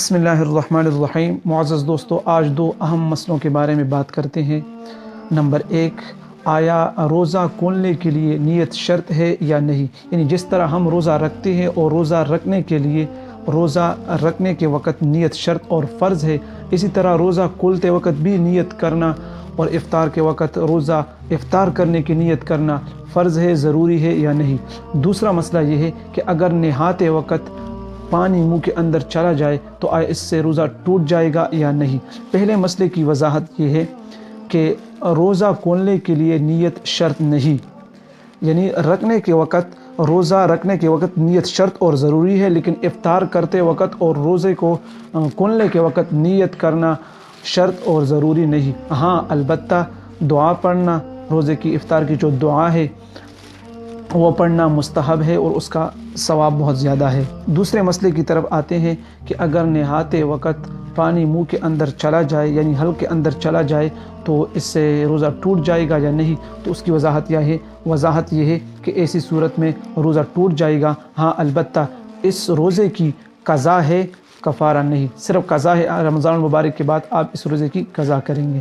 بسم اللہ الرحمن الرحیم۔ معزز دوستو، آج دو اہم مسئلوں کے بارے میں بات کرتے ہیں۔ نمبر 1، آیا روزہ کھولنے کے لیے نیت شرط ہے یا نہیں؟ یعنی جس طرح ہم روزہ رکھتے ہیں اور روزہ رکھنے کے وقت نیت شرط اور فرض ہے، اسی طرح روزہ کھولتے وقت بھی نیت کرنا اور افطار کے وقت روزہ افطار کرنے کی نیت کرنا فرض ہے، ضروری ہے یا نہیں؟ دوسرا مسئلہ یہ ہے کہ اگر نہاتے وقت پانی منہ کے اندر چلا جائے تو آیا اس سے روزہ ٹوٹ جائے گا یا نہیں؟ پہلے مسئلے کی وضاحت یہ ہے کہ روزہ کھولنے کے لیے نیت شرط نہیں، یعنی روزہ رکھنے کے وقت نیت شرط اور ضروری ہے، لیکن افطار کرتے وقت اور روزے کو کھولنے کے وقت نیت کرنا شرط اور ضروری نہیں۔ ہاں، البتہ دعا پڑھنا، روزے کی افطار کی جو دعا ہے وہ پڑھنا مستحب ہے اور اس کا ثواب بہت زیادہ ہے۔ دوسرے مسئلے کی طرف آتے ہیں کہ اگر نہاتے وقت پانی منہ کے اندر چلا جائے، یعنی حلق کے اندر چلا جائے، تو اس سے روزہ ٹوٹ جائے گا یا نہیں؟ تو اس کی وضاحت یہ ہے کہ ایسی صورت میں روزہ ٹوٹ جائے گا۔ ہاں، البتہ اس روزے کی قضا ہے، کفارہ نہیں، صرف قضا ہے۔ رمضان المبارک کے بعد آپ اس روزے کی قضا کریں گے۔